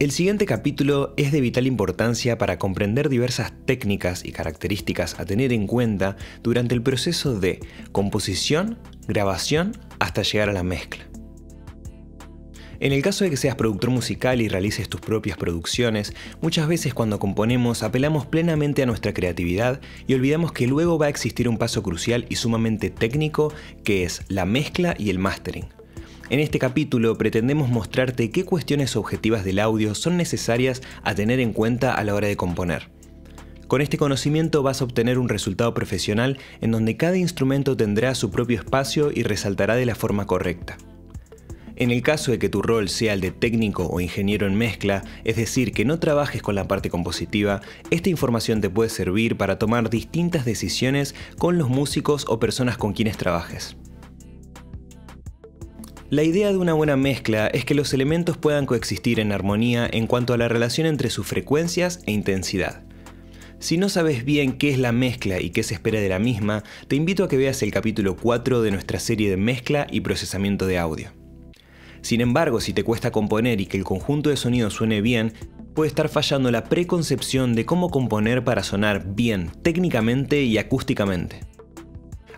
El siguiente capítulo es de vital importancia para comprender diversas técnicas y características a tener en cuenta durante el proceso de composición, grabación, hasta llegar a la mezcla. En el caso de que seas productor musical y realices tus propias producciones, muchas veces cuando componemos apelamos plenamente a nuestra creatividad y olvidamos que luego va a existir un paso crucial y sumamente técnico que es la mezcla y el mastering. En este capítulo pretendemos mostrarte qué cuestiones objetivas del audio son necesarias a tener en cuenta a la hora de componer. Con este conocimiento vas a obtener un resultado profesional en donde cada instrumento tendrá su propio espacio y resaltará de la forma correcta. En el caso de que tu rol sea el de técnico o ingeniero en mezcla, es decir, que no trabajes con la parte compositiva, esta información te puede servir para tomar distintas decisiones con los músicos o personas con quienes trabajes. La idea de una buena mezcla es que los elementos puedan coexistir en armonía en cuanto a la relación entre sus frecuencias e intensidad. Si no sabes bien qué es la mezcla y qué se espera de la misma, te invito a que veas el capítulo 4 de nuestra serie de mezcla y procesamiento de audio. Sin embargo, si te cuesta componer y que el conjunto de sonidos suene bien, puede estar fallando la preconcepción de cómo componer para sonar bien técnicamente y acústicamente.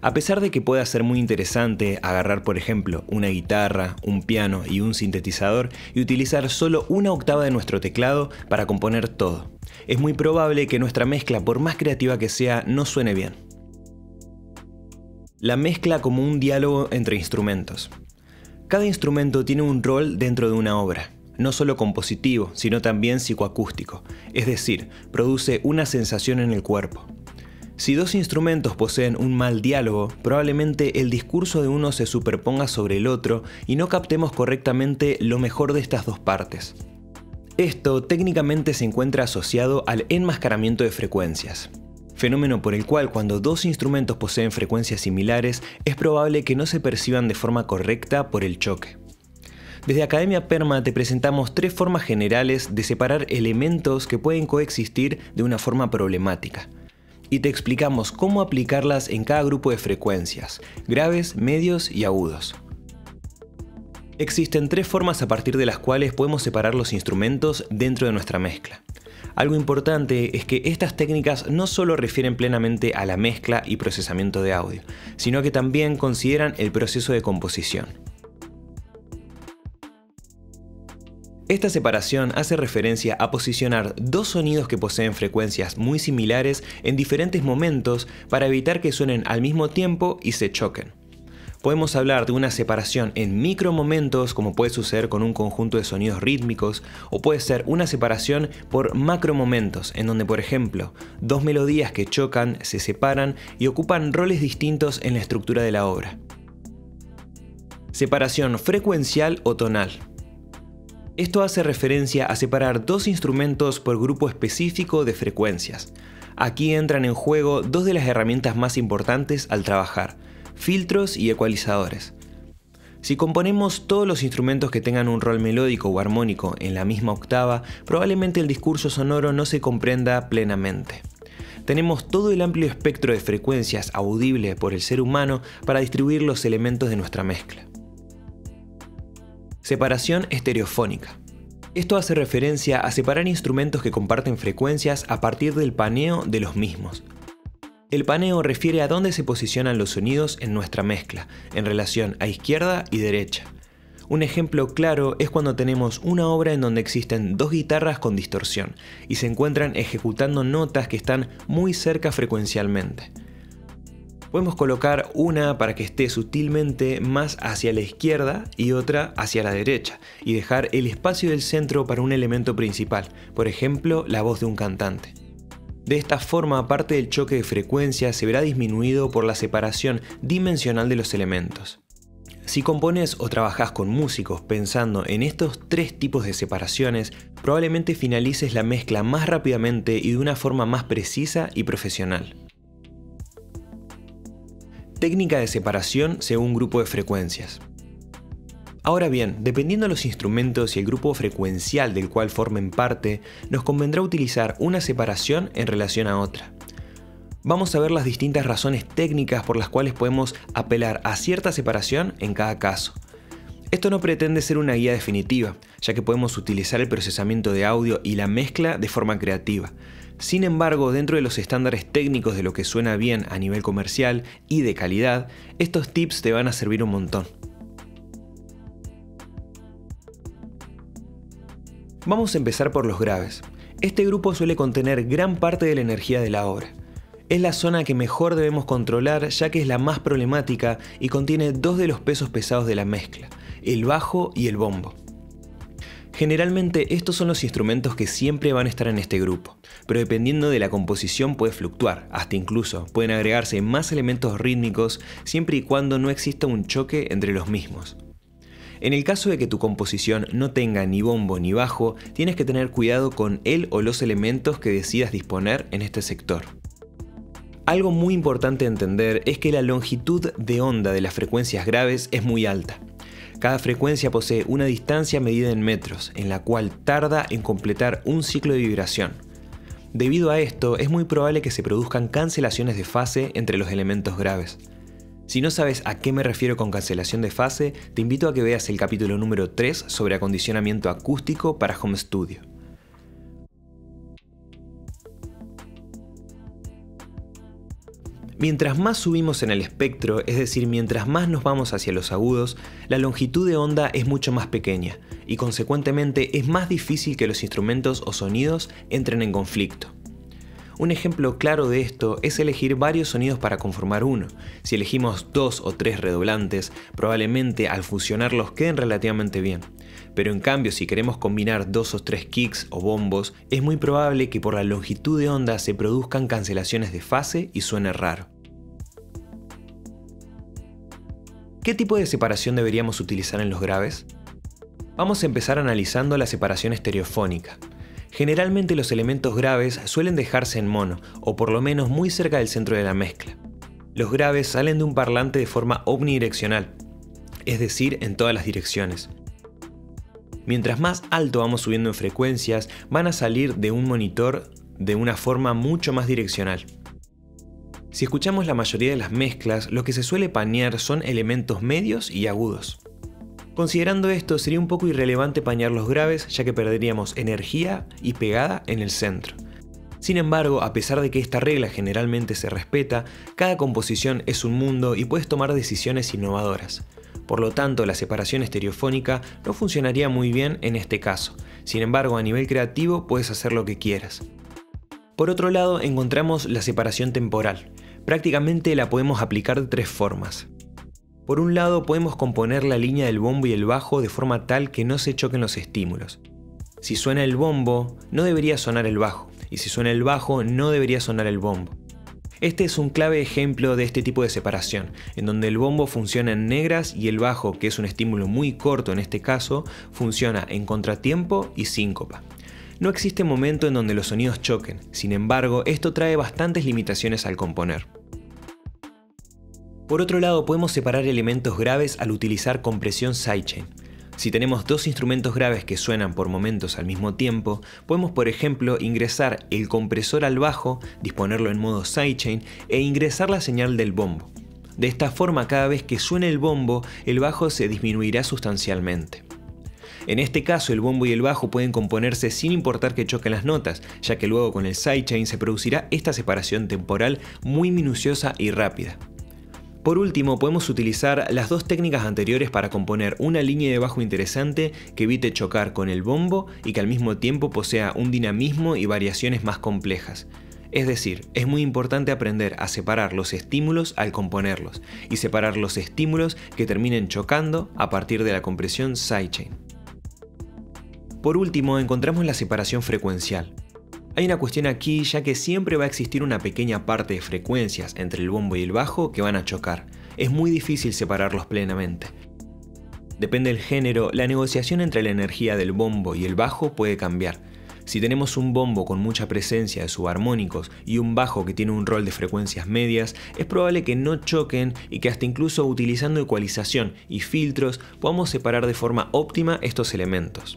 A pesar de que pueda ser muy interesante agarrar, por ejemplo, una guitarra, un piano y un sintetizador y utilizar solo una octava de nuestro teclado para componer todo, es muy probable que nuestra mezcla, por más creativa que sea, no suene bien. La mezcla como un diálogo entre instrumentos. Cada instrumento tiene un rol dentro de una obra, no solo compositivo, sino también psicoacústico, es decir, produce una sensación en el cuerpo. Si dos instrumentos poseen un mal diálogo, probablemente el discurso de uno se superponga sobre el otro y no captemos correctamente lo mejor de estas dos partes. Esto técnicamente se encuentra asociado al enmascaramiento de frecuencias, fenómeno por el cual cuando dos instrumentos poseen frecuencias similares es probable que no se perciban de forma correcta por el choque. Desde Academia Perma te presentamos 3 formas generales de separar elementos que pueden coexistir de una forma problemática. Y te explicamos cómo aplicarlas en cada grupo de frecuencias, graves, medios y agudos. Existen 3 formas a partir de las cuales podemos separar los instrumentos dentro de nuestra mezcla. Algo importante es que estas técnicas no solo refieren plenamente a la mezcla y procesamiento de audio, sino que también consideran el proceso de composición. Esta separación hace referencia a posicionar dos sonidos que poseen frecuencias muy similares en diferentes momentos para evitar que suenen al mismo tiempo y se choquen. Podemos hablar de una separación en micromomentos, como puede suceder con un conjunto de sonidos rítmicos, o puede ser una separación por macromomentos, en donde, por ejemplo, dos melodías que chocan, se separan y ocupan roles distintos en la estructura de la obra. Separación frecuencial o tonal. Esto hace referencia a separar dos instrumentos por grupo específico de frecuencias. Aquí entran en juego dos de las herramientas más importantes al trabajar: filtros y ecualizadores. Si componemos todos los instrumentos que tengan un rol melódico o armónico en la misma octava, probablemente el discurso sonoro no se comprenda plenamente. Tenemos todo el amplio espectro de frecuencias audible por el ser humano para distribuir los elementos de nuestra mezcla. Separación estereofónica. Esto hace referencia a separar instrumentos que comparten frecuencias a partir del paneo de los mismos. El paneo refiere a dónde se posicionan los sonidos en nuestra mezcla, en relación a izquierda y derecha. Un ejemplo claro es cuando tenemos una obra en donde existen dos guitarras con distorsión y se encuentran ejecutando notas que están muy cerca frecuencialmente. Podemos colocar una para que esté sutilmente más hacia la izquierda y otra hacia la derecha, y dejar el espacio del centro para un elemento principal, por ejemplo, la voz de un cantante. De esta forma, parte del choque de frecuencias se verá disminuido por la separación dimensional de los elementos. Si compones o trabajas con músicos pensando en estos 3 tipos de separaciones, probablemente finalices la mezcla más rápidamente y de una forma más precisa y profesional. Técnica de separación según grupo de frecuencias. Ahora bien, dependiendo de los instrumentos y el grupo frecuencial del cual formen parte, nos convendrá utilizar una separación en relación a otra. Vamos a ver las distintas razones técnicas por las cuales podemos apelar a cierta separación en cada caso. Esto no pretende ser una guía definitiva, ya que podemos utilizar el procesamiento de audio y la mezcla de forma creativa. Sin embargo, dentro de los estándares técnicos de lo que suena bien a nivel comercial y de calidad, estos tips te van a servir un montón. Vamos a empezar por los graves. Este grupo suele contener gran parte de la energía de la obra. Es la zona que mejor debemos controlar, ya que es la más problemática y contiene dos de los pesos pesados de la mezcla, el bajo y el bombo. Generalmente estos son los instrumentos que siempre van a estar en este grupo, pero dependiendo de la composición puede fluctuar, hasta incluso pueden agregarse más elementos rítmicos siempre y cuando no exista un choque entre los mismos. En el caso de que tu composición no tenga ni bombo ni bajo, tienes que tener cuidado con el o los elementos que decidas disponer en este sector. Algo muy importante de entender es que la longitud de onda de las frecuencias graves es muy alta. Cada frecuencia posee una distancia medida en metros, en la cual tarda en completar un ciclo de vibración. Debido a esto, es muy probable que se produzcan cancelaciones de fase entre los elementos graves. Si no sabes a qué me refiero con cancelación de fase, te invito a que veas el capítulo número 3 sobre acondicionamiento acústico para home studio. Mientras más subimos en el espectro, es decir, mientras más nos vamos hacia los agudos, la longitud de onda es mucho más pequeña y consecuentemente es más difícil que los instrumentos o sonidos entren en conflicto. Un ejemplo claro de esto es elegir varios sonidos para conformar uno. Si elegimos 2 o 3 redoblantes, probablemente al fusionarlos queden relativamente bien. Pero en cambio, si queremos combinar 2 o 3 kicks o bombos, es muy probable que por la longitud de onda se produzcan cancelaciones de fase y suene raro. ¿Qué tipo de separación deberíamos utilizar en los graves? Vamos a empezar analizando la separación estereofónica. Generalmente los elementos graves suelen dejarse en mono, o por lo menos muy cerca del centro de la mezcla. Los graves salen de un parlante de forma omnidireccional, es decir, en todas las direcciones. Mientras más alto vamos subiendo en frecuencias, van a salir de un monitor de una forma mucho más direccional. Si escuchamos la mayoría de las mezclas, lo que se suele panear son elementos medios y agudos. Considerando esto, sería un poco irrelevante panear los graves, ya que perderíamos energía y pegada en el centro. Sin embargo, a pesar de que esta regla generalmente se respeta, cada composición es un mundo y puedes tomar decisiones innovadoras. Por lo tanto, la separación estereofónica no funcionaría muy bien en este caso. Sin embargo, a nivel creativo puedes hacer lo que quieras. Por otro lado, encontramos la separación temporal. Prácticamente la podemos aplicar de 3 formas. Por un lado, podemos componer la línea del bombo y el bajo de forma tal que no se choquen los estímulos. Si suena el bombo, no debería sonar el bajo, y si suena el bajo, no debería sonar el bombo. Este es un clave ejemplo de este tipo de separación, en donde el bombo funciona en negras y el bajo, que es un estímulo muy corto en este caso, funciona en contratiempo y síncopa. No existe momento en donde los sonidos choquen, sin embargo, esto trae bastantes limitaciones al componer. Por otro lado, podemos separar elementos graves al utilizar compresión sidechain. Si tenemos 2 instrumentos graves que suenan por momentos al mismo tiempo, podemos por ejemplo ingresar el compresor al bajo, disponerlo en modo sidechain e ingresar la señal del bombo. De esta forma, cada vez que suene el bombo, el bajo se disminuirá sustancialmente. En este caso, el bombo y el bajo pueden componerse sin importar que choquen las notas, ya que luego con el sidechain se producirá esta separación temporal muy minuciosa y rápida. Por último, podemos utilizar las 2 técnicas anteriores para componer una línea de bajo interesante que evite chocar con el bombo y que al mismo tiempo posea un dinamismo y variaciones más complejas. Es decir, es muy importante aprender a separar los estímulos al componerlos y separar los estímulos que terminen chocando a partir de la compresión sidechain. Por último, encontramos la separación frecuencial. Hay una cuestión aquí, ya que siempre va a existir una pequeña parte de frecuencias entre el bombo y el bajo que van a chocar. Es muy difícil separarlos plenamente. Depende del género, la negociación entre la energía del bombo y el bajo puede cambiar. Si tenemos un bombo con mucha presencia de subarmónicos y un bajo que tiene un rol de frecuencias medias, es probable que no choquen y que hasta incluso utilizando ecualización y filtros podamos separar de forma óptima estos elementos.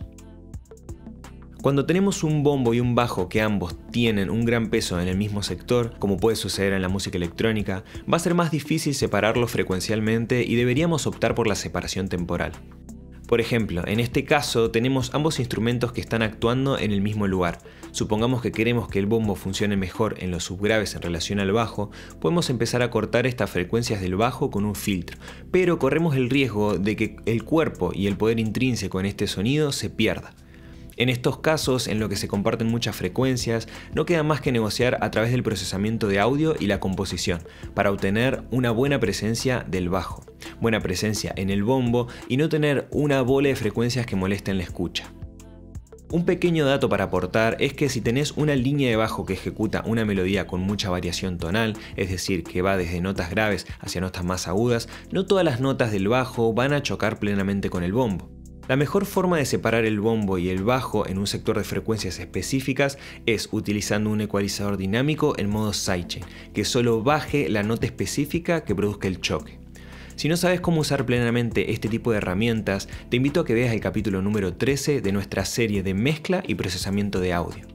Cuando tenemos un bombo y un bajo que ambos tienen un gran peso en el mismo sector, como puede suceder en la música electrónica, va a ser más difícil separarlos frecuencialmente y deberíamos optar por la separación temporal. Por ejemplo, en este caso tenemos ambos instrumentos que están actuando en el mismo lugar. Supongamos que queremos que el bombo funcione mejor en los subgraves en relación al bajo, podemos empezar a cortar estas frecuencias del bajo con un filtro, pero corremos el riesgo de que el cuerpo y el poder intrínseco en este sonido se pierda. En estos casos, en lo que se comparten muchas frecuencias, no queda más que negociar a través del procesamiento de audio y la composición, para obtener una buena presencia del bajo, buena presencia en el bombo y no tener una bola de frecuencias que molesten la escucha. Un pequeño dato para aportar es que si tenés una línea de bajo que ejecuta una melodía con mucha variación tonal, es decir, que va desde notas graves hacia notas más agudas, no todas las notas del bajo van a chocar plenamente con el bombo. La mejor forma de separar el bombo y el bajo en un sector de frecuencias específicas es utilizando un ecualizador dinámico en modo sidechain, que solo baje la nota específica que produzca el choque. Si no sabes cómo usar plenamente este tipo de herramientas, te invito a que veas el capítulo número 13 de nuestra serie de mezcla y procesamiento de audio.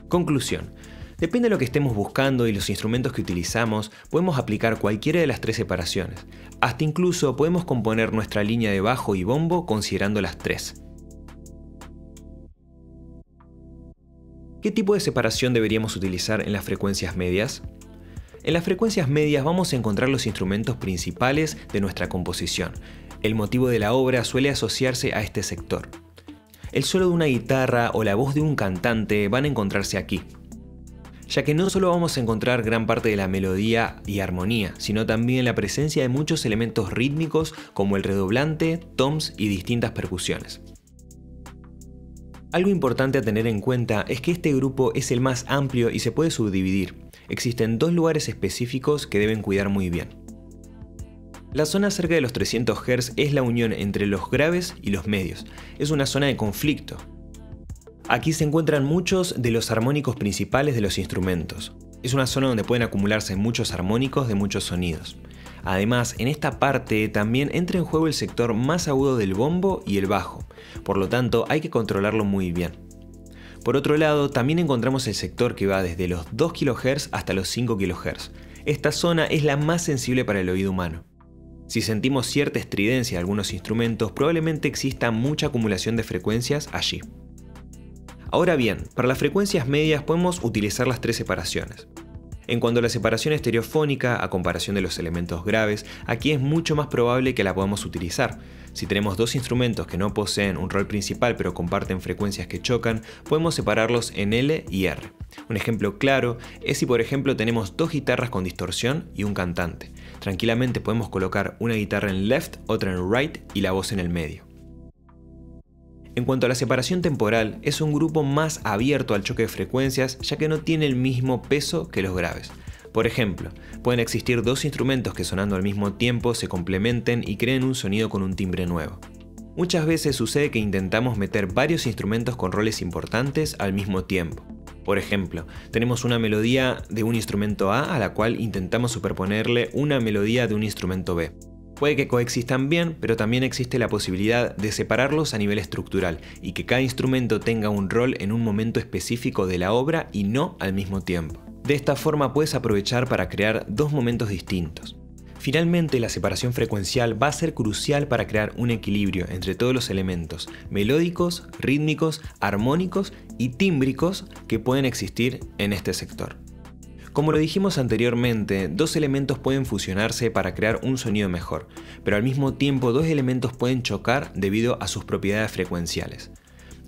Conclusión. Depende de lo que estemos buscando y los instrumentos que utilizamos, podemos aplicar cualquiera de las tres separaciones. Hasta incluso podemos componer nuestra línea de bajo y bombo considerando las tres. ¿Qué tipo de separación deberíamos utilizar en las frecuencias medias? En las frecuencias medias vamos a encontrar los instrumentos principales de nuestra composición. El motivo de la obra suele asociarse a este sector. El solo de una guitarra o la voz de un cantante van a encontrarse aquí, ya que no solo vamos a encontrar gran parte de la melodía y armonía, sino también la presencia de muchos elementos rítmicos como el redoblante, toms y distintas percusiones. Algo importante a tener en cuenta es que este grupo es el más amplio y se puede subdividir. Existen dos lugares específicos que deben cuidar muy bien. La zona cerca de los 300 Hz es la unión entre los graves y los medios. Es una zona de conflicto. Aquí se encuentran muchos de los armónicos principales de los instrumentos. Es una zona donde pueden acumularse muchos armónicos de muchos sonidos. Además, en esta parte también entra en juego el sector más agudo del bombo y el bajo, por lo tanto hay que controlarlo muy bien. Por otro lado, también encontramos el sector que va desde los 2 kHz hasta los 5 kHz. Esta zona es la más sensible para el oído humano. Si sentimos cierta estridencia de algunos instrumentos, probablemente exista mucha acumulación de frecuencias allí. Ahora bien, para las frecuencias medias podemos utilizar las tres separaciones. En cuanto a la separación estereofónica, a comparación de los elementos graves, aquí es mucho más probable que la podamos utilizar. Si tenemos dos instrumentos que no poseen un rol principal pero comparten frecuencias que chocan, podemos separarlos en L y R. Un ejemplo claro es si por ejemplo tenemos dos guitarras con distorsión y un cantante. Tranquilamente podemos colocar una guitarra en left, otra en right y la voz en el medio. En cuanto a la separación temporal, es un grupo más abierto al choque de frecuencias ya que no tiene el mismo peso que los graves. Por ejemplo, pueden existir dos instrumentos que sonando al mismo tiempo se complementen y creen un sonido con un timbre nuevo. Muchas veces sucede que intentamos meter varios instrumentos con roles importantes al mismo tiempo. Por ejemplo, tenemos una melodía de un instrumento A la cual intentamos superponerle una melodía de un instrumento B. Puede que coexistan bien, pero también existe la posibilidad de separarlos a nivel estructural y que cada instrumento tenga un rol en un momento específico de la obra y no al mismo tiempo. De esta forma puedes aprovechar para crear dos momentos distintos. Finalmente, la separación frecuencial va a ser crucial para crear un equilibrio entre todos los elementos melódicos, rítmicos, armónicos y tímbricos que pueden existir en este sector. Como lo dijimos anteriormente, dos elementos pueden fusionarse para crear un sonido mejor, pero al mismo tiempo dos elementos pueden chocar debido a sus propiedades frecuenciales.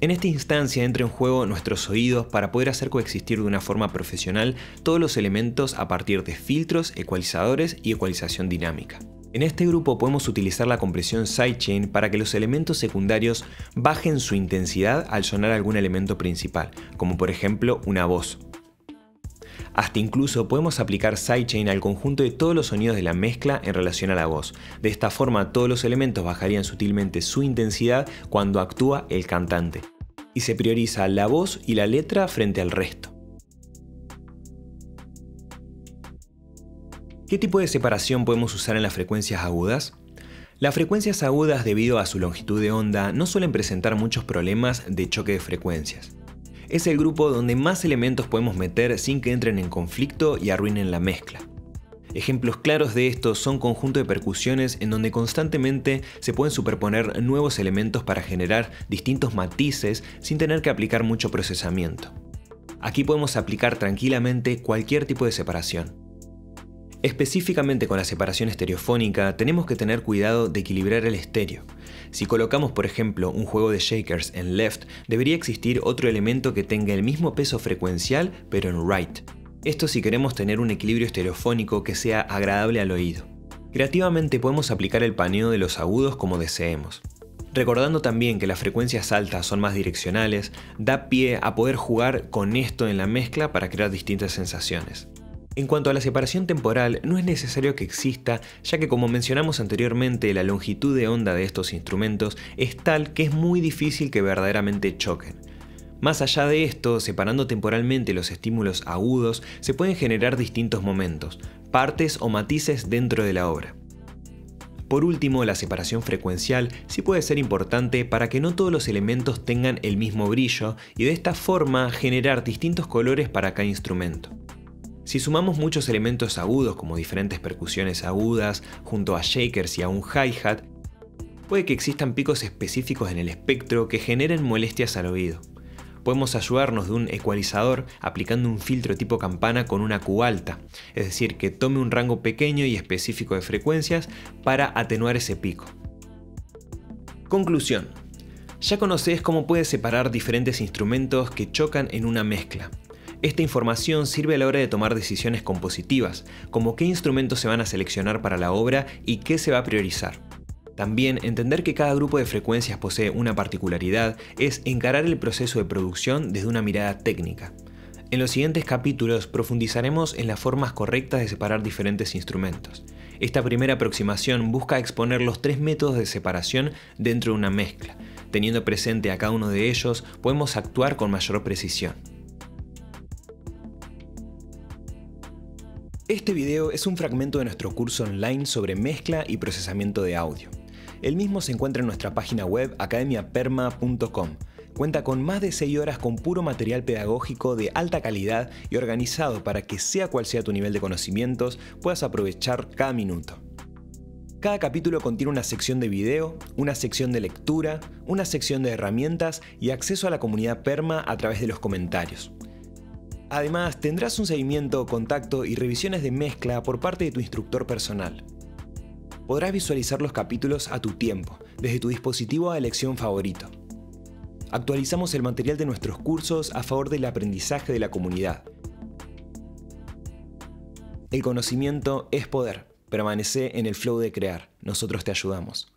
En esta instancia entra en juego nuestros oídos para poder hacer coexistir de una forma profesional todos los elementos a partir de filtros, ecualizadores y ecualización dinámica. En este grupo podemos utilizar la compresión sidechain para que los elementos secundarios bajen su intensidad al sonar algún elemento principal, como por ejemplo una voz. Hasta incluso podemos aplicar sidechain al conjunto de todos los sonidos de la mezcla en relación a la voz. De esta forma todos los elementos bajarían sutilmente su intensidad cuando actúa el cantante. Y se prioriza la voz y la letra frente al resto. ¿Qué tipo de separación podemos usar en las frecuencias agudas? Las frecuencias agudas, debido a su longitud de onda, no suelen presentar muchos problemas de choque de frecuencias. Es el grupo donde más elementos podemos meter sin que entren en conflicto y arruinen la mezcla. Ejemplos claros de esto son conjuntos de percusiones en donde constantemente se pueden superponer nuevos elementos para generar distintos matices sin tener que aplicar mucho procesamiento. Aquí podemos aplicar tranquilamente cualquier tipo de separación. Específicamente con la separación estereofónica tenemos que tener cuidado de equilibrar el estéreo. Si colocamos por ejemplo un juego de shakers en left, debería existir otro elemento que tenga el mismo peso frecuencial pero en right. Esto si queremos tener un equilibrio estereofónico que sea agradable al oído. Creativamente podemos aplicar el paneo de los agudos como deseemos. Recordando también que las frecuencias altas son más direccionales, da pie a poder jugar con esto en la mezcla para crear distintas sensaciones. En cuanto a la separación temporal, no es necesario que exista, ya que como mencionamos anteriormente, la longitud de onda de estos instrumentos es tal que es muy difícil que verdaderamente choquen. Más allá de esto, separando temporalmente los estímulos agudos, se pueden generar distintos momentos, partes o matices dentro de la obra. Por último, la separación frecuencial sí puede ser importante para que no todos los elementos tengan el mismo brillo y de esta forma generar distintos colores para cada instrumento. Si sumamos muchos elementos agudos como diferentes percusiones agudas junto a shakers y a un hi-hat, puede que existan picos específicos en el espectro que generen molestias al oído. Podemos ayudarnos de un ecualizador aplicando un filtro tipo campana con una Q alta, es decir, que tome un rango pequeño y específico de frecuencias para atenuar ese pico. Conclusión. Ya conocés cómo puedes separar diferentes instrumentos que chocan en una mezcla. Esta información sirve a la hora de tomar decisiones compositivas, como qué instrumentos se van a seleccionar para la obra y qué se va a priorizar. También entender que cada grupo de frecuencias posee una particularidad es encarar el proceso de producción desde una mirada técnica. En los siguientes capítulos profundizaremos en las formas correctas de separar diferentes instrumentos. Esta primera aproximación busca exponer los 3 métodos de separación dentro de una mezcla. Teniendo presente a cada uno de ellos, podemos actuar con mayor precisión. Este video es un fragmento de nuestro curso online sobre mezcla y procesamiento de audio. El mismo se encuentra en nuestra página web academiaperma.com. Cuenta con más de 6 horas con puro material pedagógico de alta calidad y organizado para que sea cual sea tu nivel de conocimientos, puedas aprovechar cada minuto. Cada capítulo contiene una sección de video, una sección de lectura, una sección de herramientas y acceso a la comunidad Perma a través de los comentarios. Además, tendrás un seguimiento, contacto y revisiones de mezcla por parte de tu instructor personal. Podrás visualizar los capítulos a tu tiempo, desde tu dispositivo a elección favorito. Actualizamos el material de nuestros cursos a favor del aprendizaje de la comunidad. El conocimiento es poder. Permanece en el flow de crear. Nosotros te ayudamos.